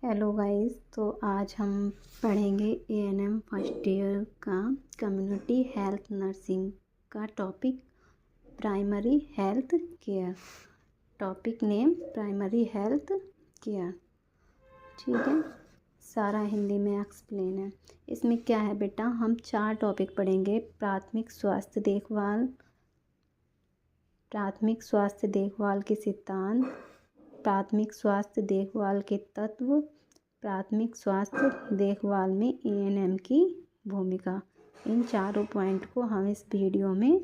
Hello guys. तो आज हम पढ़ेंगे एएनएम फर्स्ट ईयर का कम्युनिटी हेल्थ नर्सिंग का topic primary health care. Topic name primary health care. ठीक है, सारा हिंदी में एक्सप्लेन है। इसमें क्या है बेटा, हम 4 टॉपिक पढ़ेंगे। प्राथमिक स्वास्थ्य देखभाल, प्राथमिक स्वास्थ्य देखभाल के सिद्धांत, प्राथमिक स्वास्थ्य देखभाल के तत्व, प्राथमिक स्वास्थ्य देखभाल में एएनएम की भूमिका। इन चारों पॉइंट को हम इस वीडियो में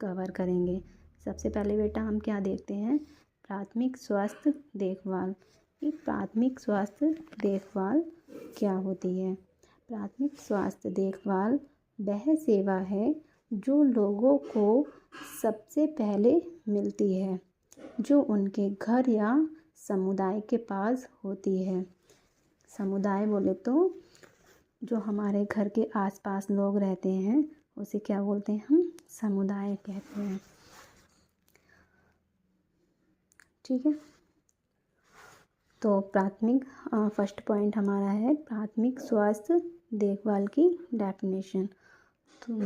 कवर करेंगे। सबसे पहले बेटा हम क्या देखते हैं, प्राथमिक स्वास्थ्य देखभाल। ये प्राथमिक स्वास्थ्य देखभाल क्या होती है। प्राथमिक स्वास्थ्य देखभाल वह सेवा है जो लोगों को सबसे पहले मिलती है, जो उनके घर या समुदाय के पास होती है। समुदाय बोले तो जो हमारे घर के आसपास लोग रहते हैं उसे क्या बोलते हैं, हम समुदाय कहते हैं। ठीक है, तो प्राथमिक फर्स्ट पॉइंट हमारा है प्राथमिक स्वास्थ्य देखभाल की डेफिनेशन। तो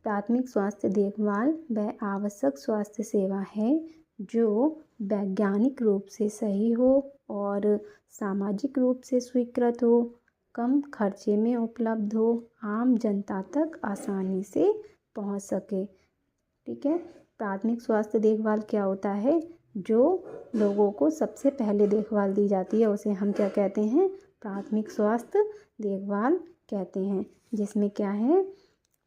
प्राथमिक स्वास्थ्य देखभाल वह आवश्यक स्वास्थ्य सेवा है जो वैज्ञानिक रूप से सही हो और सामाजिक रूप से स्वीकृत हो, कम खर्चे में उपलब्ध हो, आम जनता तक आसानी से पहुंच सके। ठीक है, प्राथमिक स्वास्थ्य देखभाल क्या होता है, जो लोगों को सबसे पहले देखभाल दी जाती है उसे हम क्या कहते हैं, प्राथमिक स्वास्थ्य देखभाल कहते हैं। जिसमें क्या है,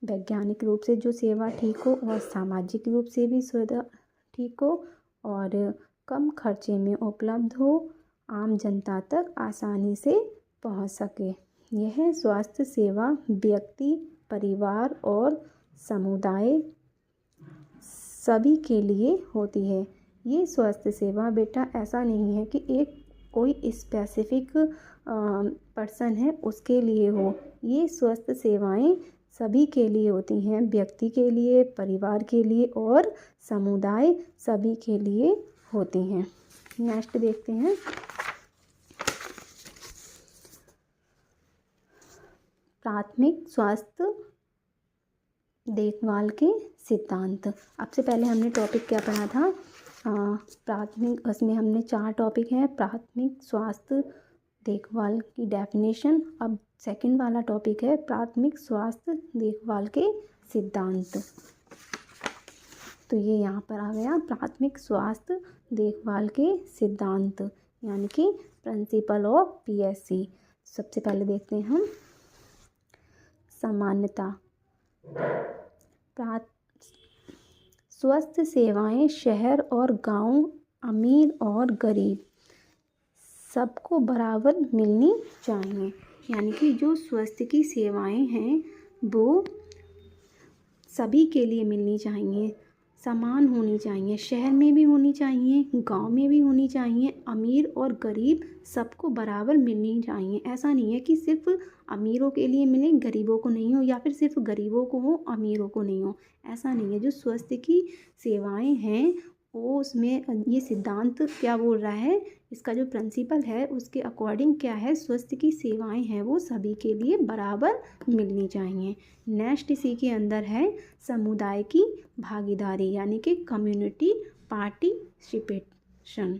वैज्ञानिक रूप से जो सेवा ठीक हो और सामाजिक रूप से भी सुविधा ठीक हो और कम खर्चे में उपलब्ध हो, आम जनता तक आसानी से पहुंच सके। यह स्वास्थ्य सेवा व्यक्ति, परिवार और समुदाय सभी के लिए होती है। ये स्वास्थ्य सेवा बेटा ऐसा नहीं है कि एक कोई स्पेसिफिक पर्सन है उसके लिए हो। ये स्वास्थ्य सेवाएं सभी के लिए होती हैं, व्यक्ति के लिए, परिवार के लिए और समुदाय सभी के लिए होती हैं। नेक्स्ट देखते हैं, प्राथमिक स्वास्थ्य देखभाल के सिद्धांत। सबसे पहले हमने टॉपिक क्या पढ़ा था, प्राथमिक, उसमें हमने 4 टॉपिक हैं। प्राथमिक स्वास्थ्य देखभाल की डेफिनेशन। अब सेकंड वाला टॉपिक है प्राथमिक स्वास्थ्य देखभाल के सिद्धांत। तो ये यहाँ पर आ गया प्राथमिक स्वास्थ्य देखभाल के सिद्धांत, यानी कि प्रिंसिपल ऑफ पीएससी। सबसे पहले देखते हैं हम सामान्यता। स्वास्थ्य सेवाएं शहर और गांव, अमीर और गरीब सबको बराबर मिलनी चाहिए। यानी कि जो स्वास्थ्य की सेवाएं हैं वो सभी के लिए मिलनी चाहिए, समान होनी चाहिए। शहर में भी होनी चाहिए, गांव में भी होनी चाहिए, अमीर और गरीब सबको बराबर मिलनी चाहिए। ऐसा नहीं है कि सिर्फ अमीरों के लिए मिले, गरीबों को नहीं हो, या फिर सिर्फ गरीबों को हो, अमीरों को नहीं हो। ऐसा नहीं है। जो स्वास्थ्य की सेवाएं हैं वो उसमें ये सिद्धांत क्या बोल रहा है, इसका जो प्रिंसिपल है उसके अकॉर्डिंग क्या है, स्वास्थ्य की सेवाएं हैं वो सभी के लिए बराबर मिलनी चाहिए। नेक्स्ट इसी के अंदर है समुदाय की भागीदारी, यानी कि कम्युनिटी पार्टिसिपेशन।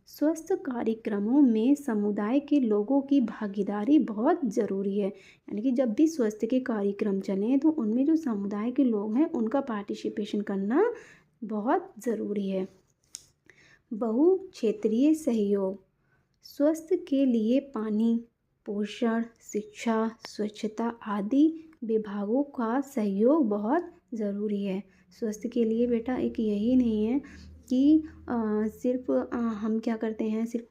स्वास्थ्य कार्यक्रमों में समुदाय के लोगों की भागीदारी बहुत ज़रूरी है। यानी कि जब भी स्वास्थ्य के कार्यक्रम चलें तो उनमें जो समुदाय के लोग हैं उनका पार्टिसिपेशन करना बहुत ज़रूरी है। बहु क्षेत्रीय सहयोग। स्वास्थ्य के लिए पानी, पोषण, शिक्षा, स्वच्छता आदि विभागों का सहयोग बहुत ज़रूरी है। स्वास्थ्य के लिए बेटा एक यही नहीं है कि सिर्फ हम क्या करते हैं, सिर्फ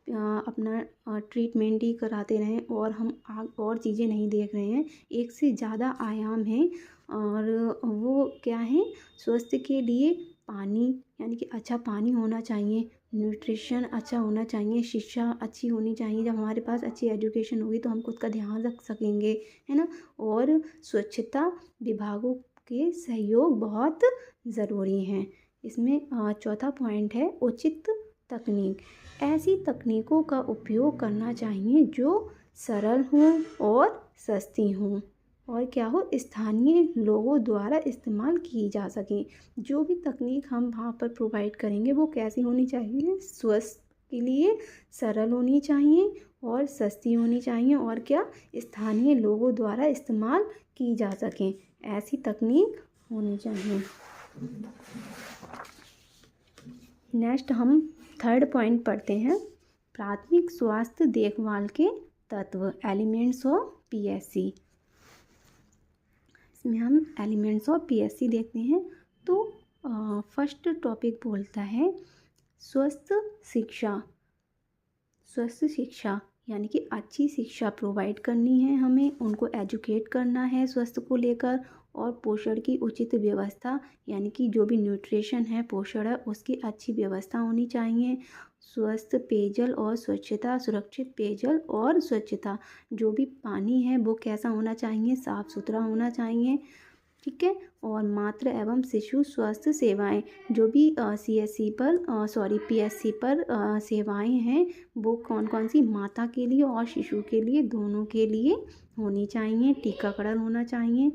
अपना ट्रीटमेंट ही कराते रहें और हम और चीज़ें नहीं देख रहे हैं। एक से ज़्यादा आयाम हैं और वो क्या है, स्वास्थ्य के लिए पानी, यानी कि अच्छा पानी होना चाहिए, न्यूट्रिशन अच्छा होना चाहिए, शिक्षा अच्छी होनी चाहिए। जब हमारे पास अच्छी एजुकेशन होगी तो हम खुद का ध्यान रख सकेंगे, है ना। और स्वच्छता विभागों के सहयोग बहुत ज़रूरी हैं। इसमें चौथा पॉइंट है उचित तकनीक। ऐसी तकनीकों का उपयोग करना चाहिए जो सरल हों और सस्ती हों और क्या हो, स्थानीय लोगों द्वारा इस्तेमाल की जा सकें। जो भी तकनीक हम वहाँ पर प्रोवाइड करेंगे वो कैसी होनी चाहिए, स्वास्थ्य के लिए सरल होनी चाहिए और सस्ती होनी चाहिए और क्या, स्थानीय लोगों द्वारा इस्तेमाल की जा सकें, ऐसी तकनीक होनी चाहिए। नेक्स्ट हम थर्ड पॉइंट पढ़ते हैं, प्राथमिक स्वास्थ्य देखभाल के तत्व, एलिमेंट्स ऑफ PSC। इसमें हम एलिमेंट्स ऑफ PSC देखते हैं। तो फर्स्ट टॉपिक बोलता है स्वस्थ शिक्षा। स्वस्थ शिक्षा यानी कि अच्छी शिक्षा प्रोवाइड करनी है हमें, उनको एजुकेट करना है स्वास्थ्य को लेकर, और पोषण की उचित व्यवस्था यानी कि जो भी न्यूट्रिशन है, पोषण है, उसकी अच्छी व्यवस्था होनी चाहिए। स्वस्थ पेयजल और स्वच्छता, सुरक्षित पेयजल और स्वच्छता, जो भी पानी है वो कैसा होना चाहिए, साफ़ सुथरा होना चाहिए, ठीक है। और मातृ एवं शिशु स्वास्थ्य सेवाएं, जो भी PSC पर सेवाएं हैं वो कौन कौन सी, माता के लिए और शिशु के लिए, दोनों के लिए होनी चाहिए। टीकाकरण होना चाहिए,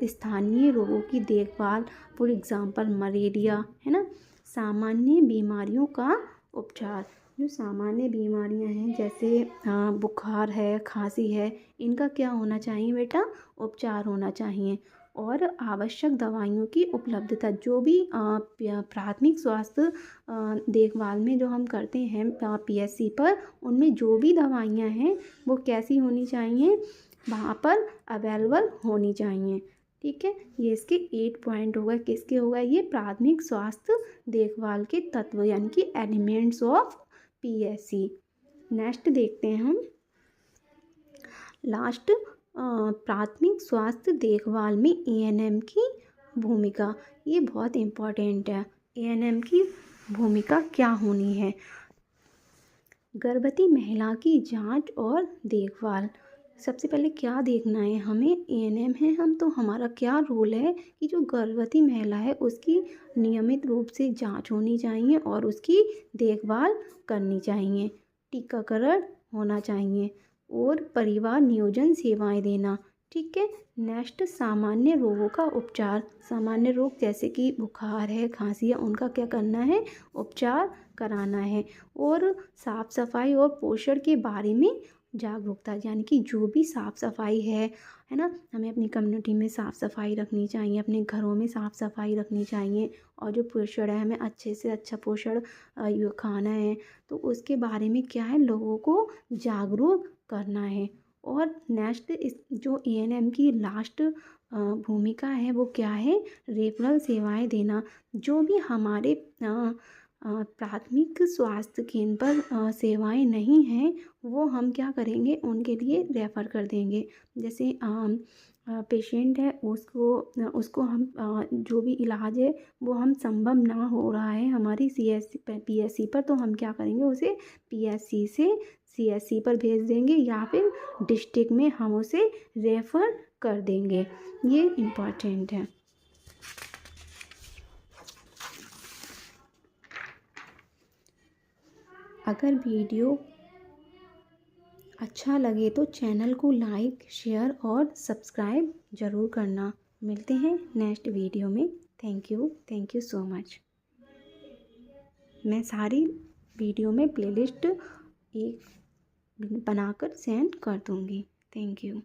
स्थानीय रोगों की देखभाल, फॉर एग्ज़ाम्पल मलेरिया, है ना। सामान्य बीमारियों का उपचार, जो सामान्य बीमारियां हैं जैसे बुखार है, खांसी है, इनका क्या होना चाहिए बेटा, उपचार होना चाहिए। और आवश्यक दवाइयों की उपलब्धता, जो भी प्राथमिक स्वास्थ्य देखभाल में जो हम करते हैं PSC पर, उनमें जो भी दवाइयाँ हैं वो कैसी होनी चाहिए, वहाँ पर अवेलेबल होनी चाहिए, ठीक है। ये इसके 8 पॉइंट हो गए। किसके हो गए ये, प्राथमिक स्वास्थ्य देखभाल के तत्व यानी कि एलिमेंट्स ऑफ PSC। नेक्स्ट देखते हैं हम लास्ट, प्राथमिक स्वास्थ्य देखभाल में ANM की भूमिका। ये बहुत इम्पोर्टेंट है, ANM की भूमिका क्या होनी है। गर्भवती महिला की जांच और देखभाल, सबसे पहले क्या देखना है हमें, ANM है हम, तो हमारा क्या रोल है कि जो गर्भवती महिला है उसकी नियमित रूप से जांच होनी चाहिए और उसकी देखभाल करनी चाहिए, टीकाकरण होना चाहिए और परिवार नियोजन सेवाएं देना, ठीक है। नेक्स्ट, सामान्य रोगों का उपचार, सामान्य रोग जैसे कि बुखार है, खांसी है, उनका क्या करना है, उपचार कराना है। और साफ सफाई और पोषण के बारे में जागरूकता, यानी कि जो भी साफ़ सफाई है ना, हमें अपनी कम्युनिटी में साफ़ सफाई रखनी चाहिए, अपने घरों में साफ़ सफाई रखनी चाहिए, और जो पोषण है हमें अच्छे से अच्छा पोषण खाना है, तो उसके बारे में क्या है, लोगों को जागरूक करना है। और नेक्स्ट, इस जो ANM की लास्ट भूमिका है वो क्या है, रेफरल सेवाएं देना। जो भी हमारे प्राथमिक स्वास्थ्य केंद्र पर सेवाएं नहीं हैं वो हम क्या करेंगे, उनके लिए रेफ़र कर देंगे। जैसे पेशेंट है उसको हम जो भी इलाज है वो हम संभव ना हो रहा है हमारी PSC पर, तो हम क्या करेंगे, उसे PSC से CSC पर भेज देंगे या फिर डिस्ट्रिक्ट में हम उसे रेफ़र कर देंगे। ये इम्पॉर्टेंट है। अगर वीडियो अच्छा लगे तो चैनल को लाइक, शेयर और सब्सक्राइब ज़रूर करना। मिलते हैं नेक्स्ट वीडियो में। Thank you so much. मैं सारी वीडियो में प्लेलिस्ट एक बनाकर सेंड कर दूँगी। Thank you.